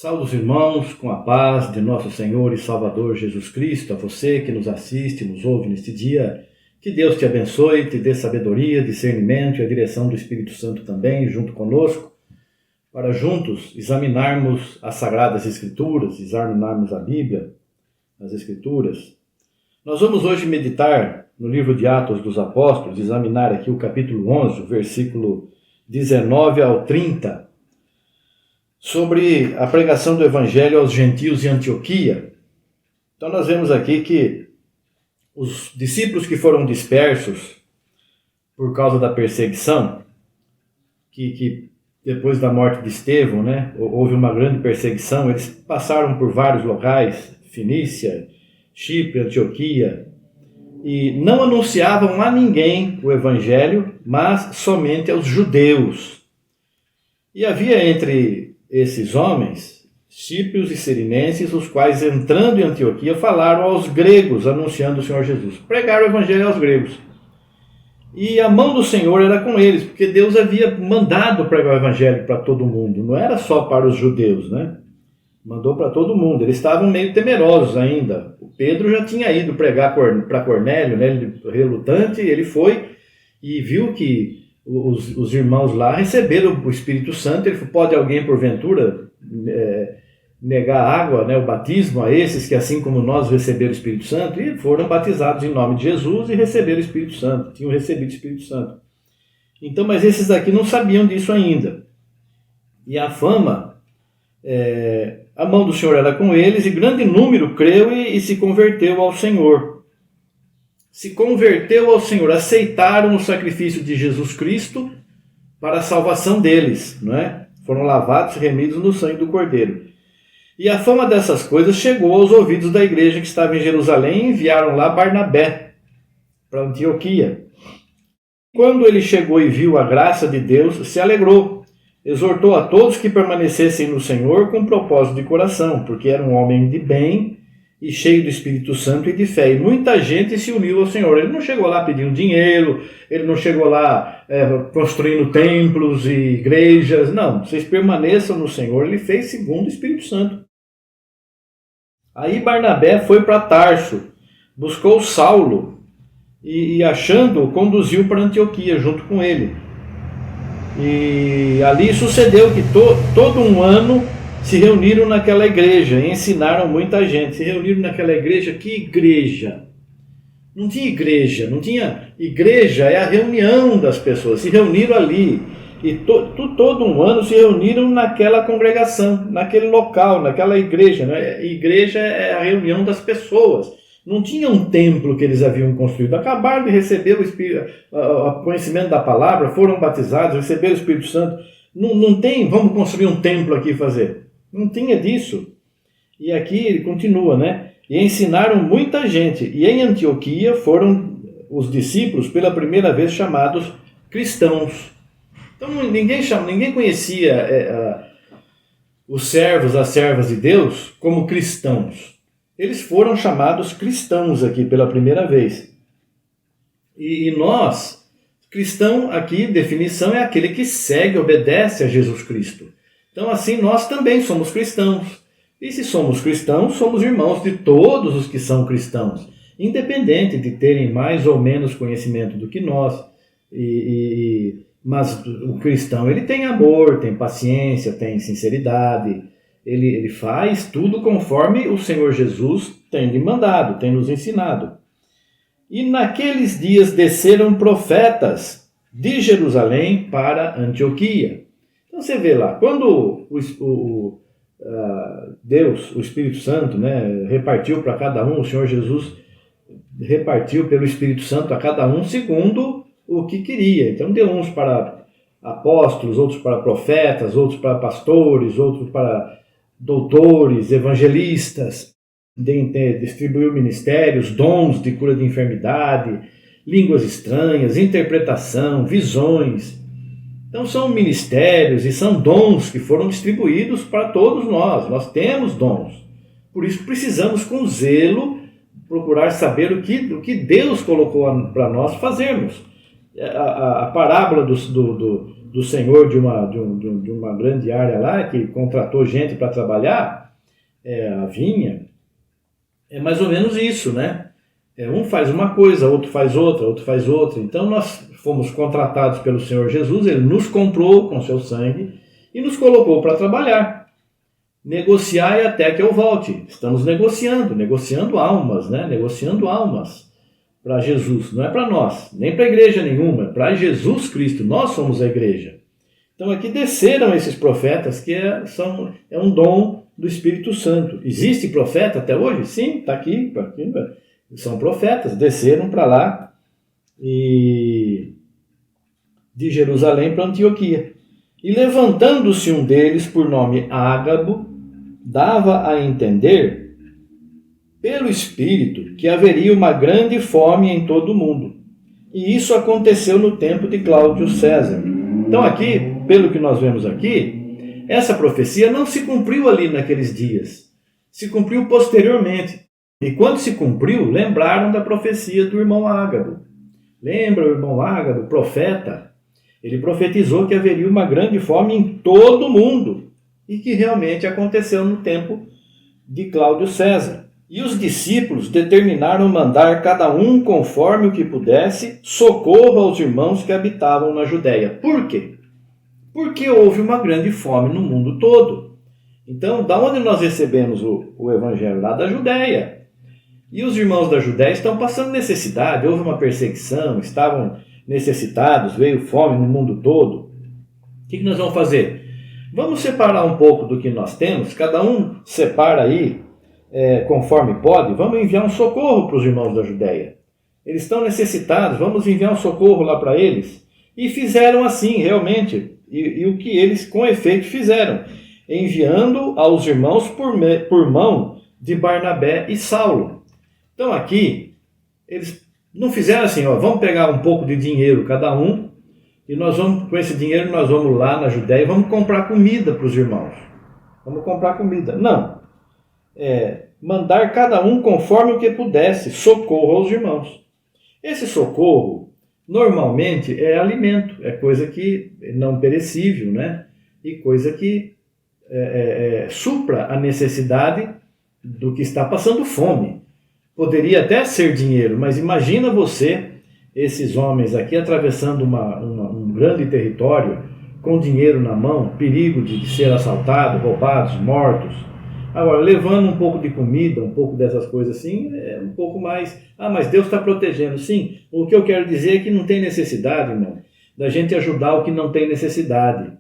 Saúde os irmãos, com a paz de nosso Senhor e Salvador Jesus Cristo, a você que nos assiste, nos ouve neste dia. Que Deus te abençoe, te dê sabedoria, discernimento e a direção do Espírito Santo também, junto conosco, para juntos examinarmos as Sagradas Escrituras, examinarmos a Bíblia, as Escrituras. Nós vamos hoje meditar no livro de Atos dos Apóstolos, examinar aqui o capítulo 11, o versículo 19 ao 30, sobre a pregação do Evangelho aos gentios em Antioquia. Então nós vemos aqui que os discípulos que foram dispersos por causa da perseguição, que depois da morte de Estevão, houve uma grande perseguição, eles passaram por vários locais, Fenícia, Chipre, Antioquia, e não anunciavam a ninguém o Evangelho, mas somente aos judeus. E havia entre esses homens, síprios e cirenenses, os quais, entrando em Antioquia, falaram aos gregos, anunciando o Senhor Jesus. Pregaram o Evangelho aos gregos. E a mão do Senhor era com eles, porque Deus havia mandado pregar o Evangelho para todo mundo. Não era só para os judeus, Mandou para todo mundo. Eles estavam meio temerosos ainda. O Pedro já tinha ido pregar para Cornélio, ele, relutante, ele foi e viu que os irmãos lá receberam o Espírito Santo. Ele falou: pode alguém porventura negar água, o batismo a esses que assim como nós receberam o Espírito Santo? E foram batizados em nome de Jesus e receberam o Espírito Santo, tinham recebido o Espírito Santo. Então, mas esses daqui não sabiam disso ainda. E a fama, a mão do Senhor era com eles, e grande número creu e se converteu ao Senhor. Se converteu ao Senhor, aceitaram o sacrifício de Jesus Cristo para a salvação deles, Foram lavados e remidos no sangue do Cordeiro. E a fama dessas coisas chegou aos ouvidos da igreja que estava em Jerusalém, e enviaram lá Barnabé para Antioquia. Quando ele chegou e viu a graça de Deus, se alegrou, exortou a todos que permanecessem no Senhor com propósito de coração, porque era um homem de bem e cheio do Espírito Santo e de fé. E muita gente se uniu ao Senhor. Ele não chegou lá pedindo dinheiro, ele não chegou lá construindo templos e igrejas. Não, vocês permaneçam no Senhor. Ele fez segundo o Espírito Santo. Aí Barnabé foi para Tarso, buscou Saulo e achando-o, conduziu para Antioquia junto com ele. E ali sucedeu que todo um ano se reuniram naquela igreja e ensinaram muita gente. Se reuniram naquela igreja. Que igreja? Não tinha igreja, não tinha... Igreja é a reunião das pessoas. Se reuniram ali. E todo um ano se reuniram naquela congregação, naquele local, naquela igreja. Igreja é a reunião das pessoas. Não tinha um templo que eles haviam construído. Acabaram de receber o conhecimento da palavra, foram batizados, receberam o Espírito Santo. Não tem, vamos construir um templo aqui e fazer. Não tinha disso. E aqui ele continua, E ensinaram muita gente. E em Antioquia foram os discípulos pela primeira vez chamados cristãos. Então ninguém conhecia os servos, as servas de Deus como cristãos. Eles foram chamados cristãos aqui pela primeira vez. E nós, cristão aqui, definição, é aquele que segue, obedece a Jesus Cristo. Então assim nós também somos cristãos. E se somos cristãos, somos irmãos de todos os que são cristãos, independente de terem mais ou menos conhecimento do que nós. Mas o cristão, ele tem amor, tem paciência, tem sinceridade. Ele faz tudo conforme o Senhor Jesus tem lhe mandado, tem nos ensinado. E naqueles dias desceram profetas de Jerusalém para Antioquia. Então você vê lá, quando Deus, o Espírito Santo, repartiu para cada um, o Senhor Jesus repartiu pelo Espírito Santo a cada um segundo o que queria. Então deu uns para apóstolos, outros para profetas, outros para pastores, outros para doutores, evangelistas, distribuiu ministérios, dons de cura de enfermidade, línguas estranhas, interpretação, visões. Então são ministérios e são dons que foram distribuídos para todos nós. Nós temos dons. Por isso precisamos com zelo procurar saber o que Deus colocou para nós fazermos. A parábola do senhor de uma grande área lá, que contratou gente para trabalhar a vinha. É mais ou menos isso, né? Um faz uma coisa, outro faz outra, outro faz outra. Então nós fomos contratados pelo Senhor Jesus, Ele nos comprou com seu sangue e nos colocou para trabalhar. Negociai até que eu volte. Estamos negociando almas, né? Negociando almas para Jesus. Não é para nós, nem para igreja nenhuma, é para Jesus Cristo. Nós somos a igreja. Então aqui desceram esses profetas que é um dom do Espírito Santo. Existe profeta até hoje? Sim, está aqui. São profetas, desceram para lá e de Jerusalém para Antioquia. E levantando-se um deles, por nome Ágabo, dava a entender, pelo Espírito, que haveria uma grande fome em todo o mundo. E isso aconteceu no tempo de Cláudio César. Então aqui, pelo que nós vemos aqui, essa profecia não se cumpriu ali naqueles dias. Se cumpriu posteriormente. E quando se cumpriu, lembraram da profecia do irmão Ágabo. Lembra o irmão Ágabo, profeta? Ele profetizou que haveria uma grande fome em todo o mundo. E que realmente aconteceu no tempo de Cláudio César. E os discípulos determinaram mandar cada um, conforme o que pudesse, socorro aos irmãos que habitavam na Judéia. Por quê? Porque houve uma grande fome no mundo todo. Então, da onde nós recebemos o evangelho? Lá da Judéia. E os irmãos da Judéia estão passando necessidade, houve uma perseguição, estavam necessitados, veio fome no mundo todo. O que nós vamos fazer? Vamos separar um pouco do que nós temos, cada um separa aí, conforme pode, vamos enviar um socorro para os irmãos da Judéia. Eles estão necessitados, vamos enviar um socorro lá para eles. E fizeram assim, realmente, e o que eles com efeito fizeram, enviando aos irmãos por mão de Barnabé e Saulo. Então aqui, eles não fizeram assim, vamos pegar um pouco de dinheiro cada um, e nós vamos, com esse dinheiro, nós vamos lá na Judéia e vamos comprar comida para os irmãos. Vamos comprar comida. Não. Mandar cada um conforme o que pudesse, socorro aos irmãos. Esse socorro, normalmente, é alimento, é coisa que não perecível, né? E coisa que supra a necessidade do que está passando fome. Poderia até ser dinheiro, mas imagina você, esses homens aqui, atravessando um grande território, com dinheiro na mão, perigo de ser assaltado, roubados, mortos. Agora, levando um pouco de comida, um pouco dessas coisas assim, é um pouco mais... mas Deus está protegendo. Sim, o que eu quero dizer é que não tem necessidade, irmão, da gente ajudar o que não tem necessidade.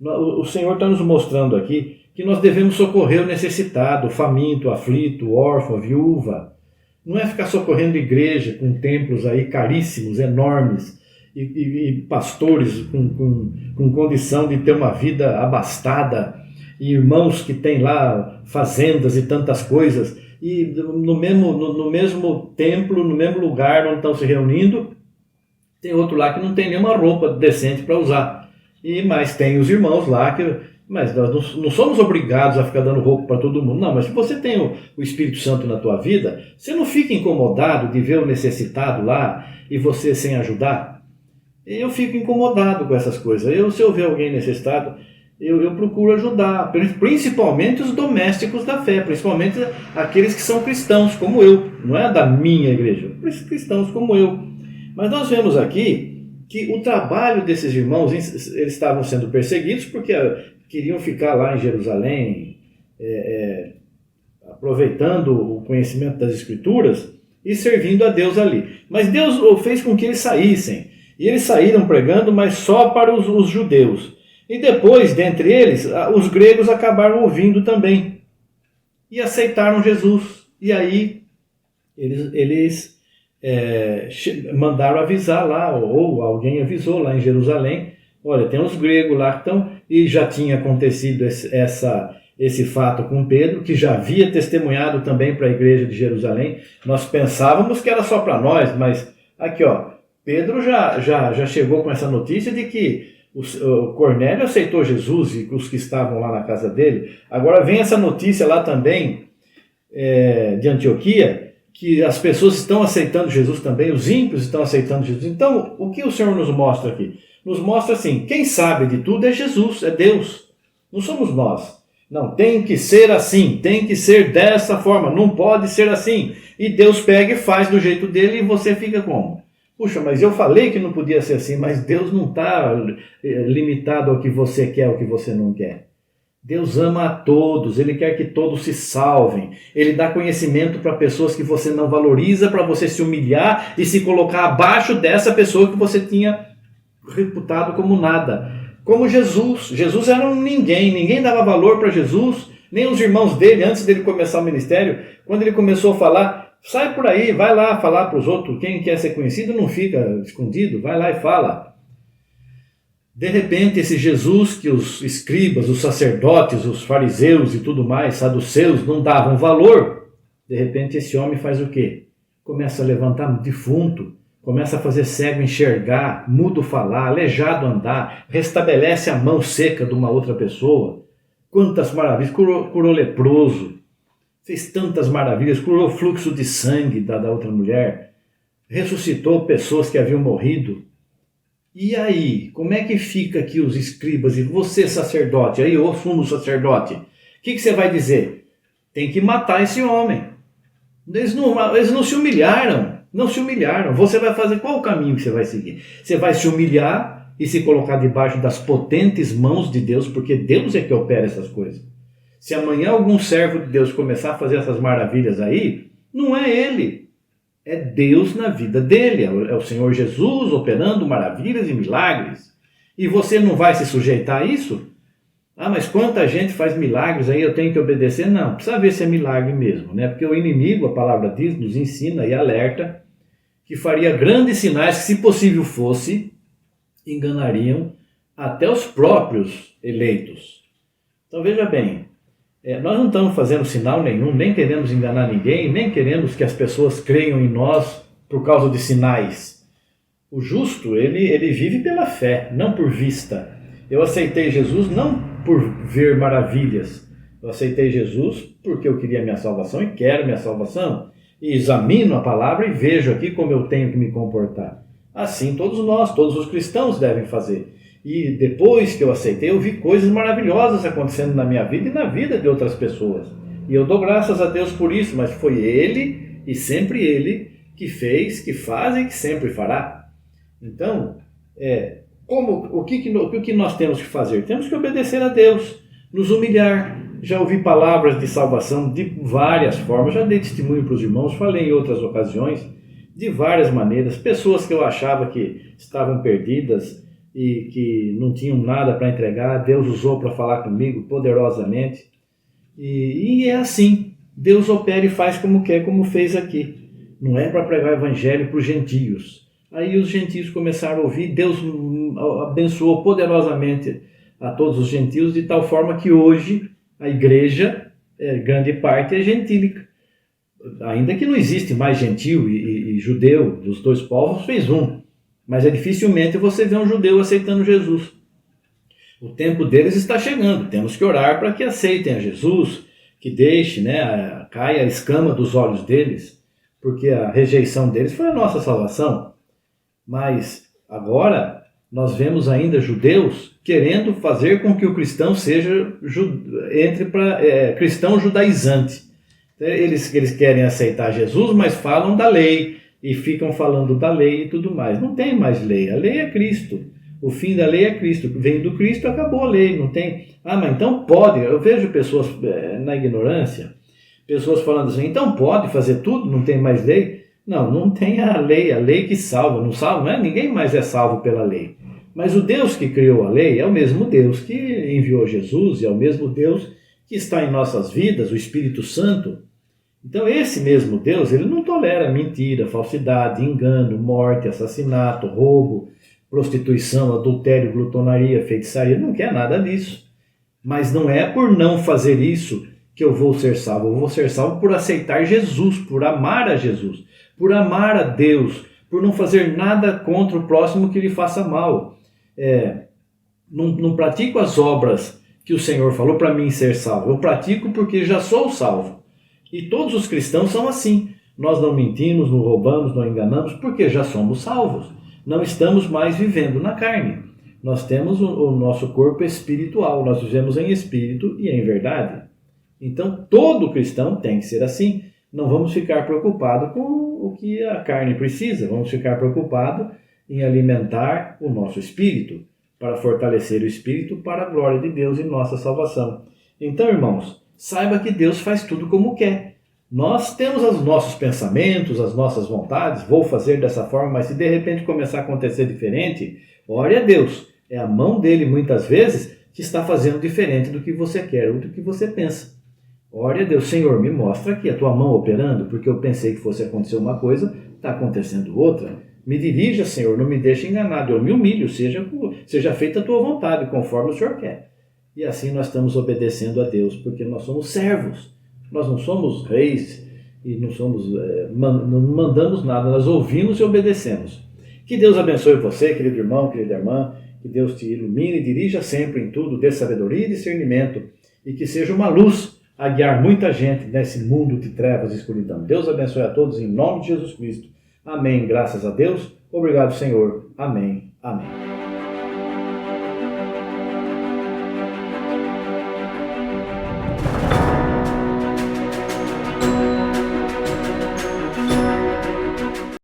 O Senhor está nos mostrando aqui que nós devemos socorrer o necessitado, o faminto, o aflito, o órfão, a viúva. Não é ficar socorrendo igreja com templos aí caríssimos, enormes, e pastores com condição de ter uma vida abastada, e irmãos que têm lá fazendas e tantas coisas, e no mesmo templo, no mesmo lugar onde estão se reunindo, tem outro lá que não tem nenhuma roupa decente para usar. Mas tem os irmãos lá que... Mas nós não somos obrigados a ficar dando roupa para todo mundo. Não, mas se você tem o Espírito Santo na tua vida, você não fica incomodado de ver o necessitado lá e você sem ajudar? Eu fico incomodado com essas coisas. Se eu ver alguém necessitado, eu procuro ajudar. Principalmente os domésticos da fé, principalmente aqueles que são cristãos, como eu. Não é da minha igreja, cristãos como eu. Mas nós vemos aqui que o trabalho desses irmãos, eles estavam sendo perseguidos porque queriam ficar lá em Jerusalém, aproveitando o conhecimento das Escrituras e servindo a Deus ali. Mas Deus fez com que eles saíssem. E eles saíram pregando, mas só para os judeus. E depois, dentre eles, os gregos acabaram ouvindo também. E aceitaram Jesus. E aí, eles mandaram avisar lá, ou alguém avisou lá em Jerusalém, olha, tem uns gregos lá que estão... E já tinha acontecido esse fato com Pedro, que já havia testemunhado também para a igreja de Jerusalém. Nós pensávamos que era só para nós, mas aqui, Pedro já chegou com essa notícia de que o Cornélio aceitou Jesus e os que estavam lá na casa dele. Agora vem essa notícia lá também de Antioquia, que as pessoas estão aceitando Jesus também, os ímpios estão aceitando Jesus. Então, o que o Senhor nos mostra aqui? nos mostra assim, quem sabe de tudo é Jesus, é Deus, não somos nós. Não, tem que ser assim, tem que ser dessa forma, não pode ser assim. E Deus pega e faz do jeito dele e você fica como? Puxa, mas eu falei que não podia ser assim, mas Deus não está limitado ao que você quer, ao que você não quer. Deus ama a todos, Ele quer que todos se salvem. Ele dá conhecimento para pessoas que você não valoriza, para você se humilhar e se colocar abaixo dessa pessoa que você tinha reputado como nada. Como Jesus. Jesus era um ninguém dava valor para Jesus, nem os irmãos dele, antes dele começar o ministério, quando ele começou a falar, sai por aí, vai lá falar para os outros, quem quer ser conhecido não fica escondido, vai lá e fala. De repente, esse Jesus que os escribas, os sacerdotes, os fariseus e tudo mais, saduceus, não davam valor, de repente esse homem faz o quê? Começa a levantar defunto, começa a fazer cego enxergar, mudo falar, aleijado andar, restabelece a mão seca de uma outra pessoa. Quantas maravilhas, curou leproso, fez tantas maravilhas, curou fluxo de sangue da outra mulher, ressuscitou pessoas que haviam morrido. E aí, como é que fica aqui os escribas e você sacerdote, aí o sumo sacerdote? O que você vai dizer? Tem que matar esse homem. Eles não se humilharam. Não se humilharam. Você vai fazer qual o caminho que você vai seguir? Você vai se humilhar e se colocar debaixo das potentes mãos de Deus, porque Deus é que opera essas coisas. Se amanhã algum servo de Deus começar a fazer essas maravilhas aí, não é ele. É Deus na vida dele. É o Senhor Jesus operando maravilhas e milagres. E você não vai se sujeitar a isso? Ah, mas quanta gente faz milagres aí, eu tenho que obedecer? Não, precisa ver se é milagre mesmo, né? Porque o inimigo, a palavra diz, nos ensina e alerta que faria grandes sinais que, se possível fosse, enganariam até os próprios eleitos. Então veja bem, nós não estamos fazendo sinal nenhum, nem queremos enganar ninguém, nem queremos que as pessoas creiam em nós por causa de sinais. O justo, ele vive pela fé, não por vista. Eu aceitei Jesus não por ver maravilhas. Eu aceitei Jesus porque eu queria minha salvação e quero minha salvação. E examino a palavra e vejo aqui como eu tenho que me comportar. Assim todos nós, todos os cristãos devem fazer. E depois que eu aceitei, eu vi coisas maravilhosas acontecendo na minha vida e na vida de outras pessoas. E eu dou graças a Deus por isso, mas foi Ele e sempre Ele que fez, que faz e que sempre fará. Então, o que nós temos que fazer? Temos que obedecer a Deus, nos humilhar. Já ouvi palavras de salvação de várias formas, já dei testemunho para os irmãos, falei em outras ocasiões, de várias maneiras. Pessoas que eu achava que estavam perdidas e que não tinham nada para entregar, Deus usou para falar comigo poderosamente. E é assim, Deus opera e faz como quer, como fez aqui. Não é para pregar o evangelho para os gentios. Aí os gentios começaram a ouvir, Deus abençoou poderosamente a todos os gentios, de tal forma que hoje a igreja, grande parte, é gentílica. Ainda que não existe mais gentil e judeu, dos dois povos fez um. Mas dificilmente você vê um judeu aceitando Jesus. O tempo deles está chegando, temos que orar para que aceitem a Jesus, que deixe, caia a escama dos olhos deles, porque a rejeição deles foi a nossa salvação. Mas agora nós vemos ainda judeus querendo fazer com que o cristão entre para cristão judaizante. Eles querem aceitar Jesus, mas falam da lei e ficam falando da lei e tudo mais. Não tem mais lei, a lei é Cristo. O fim da lei é Cristo. Vem do Cristo, acabou a lei. Não tem. Ah, mas então pode. Eu vejo pessoas na ignorância, pessoas falando assim, então pode fazer tudo, não tem mais lei. Não tem a lei que salva. Não salva, ninguém mais é salvo pela lei. Mas o Deus que criou a lei é o mesmo Deus que enviou Jesus, é o mesmo Deus que está em nossas vidas, o Espírito Santo. Então esse mesmo Deus, ele não tolera mentira, falsidade, engano, morte, assassinato, roubo, prostituição, adultério, glutonaria, feitiçaria, ele não quer nada disso. Mas não é por não fazer isso que eu vou ser salvo. Eu vou ser salvo por aceitar Jesus, por amar a Jesus, por amar a Deus, por não fazer nada contra o próximo que lhe faça mal. Não pratico as obras que o Senhor falou para mim ser salvo. Eu pratico porque já sou salvo. E todos os cristãos são assim. Nós não mentimos, não roubamos, não enganamos, porque já somos salvos. Não estamos mais vivendo na carne. Nós temos o nosso corpo espiritual, nós vivemos em espírito e em verdade. Então, todo cristão tem que ser assim. Não vamos ficar preocupados com o que a carne precisa, vamos ficar preocupados em alimentar o nosso espírito, para fortalecer o espírito para a glória de Deus e nossa salvação. Então, irmãos, saiba que Deus faz tudo como quer. Nós temos os nossos pensamentos, as nossas vontades, vou fazer dessa forma, mas se de repente começar a acontecer diferente, ore a Deus. É a mão dele, muitas vezes, que está fazendo diferente do que você quer ou do que você pensa. Ore a Deus, Senhor, me mostra aqui a tua mão operando, porque eu pensei que fosse acontecer uma coisa, está acontecendo outra. Me dirija, Senhor, não me deixe enganado, eu me humilho, seja feita a tua vontade, conforme o Senhor quer. E assim nós estamos obedecendo a Deus, porque nós somos servos, nós não somos reis e não mandamos nada, nós ouvimos e obedecemos. Que Deus abençoe você, querido irmão, querida irmã, que Deus te ilumine e dirija sempre em tudo, dê sabedoria e discernimento, e que seja uma luz a guiar muita gente nesse mundo de trevas e escuridão. Deus abençoe a todos em nome de Jesus Cristo. Amém. Graças a Deus. Obrigado, Senhor. Amém. Amém.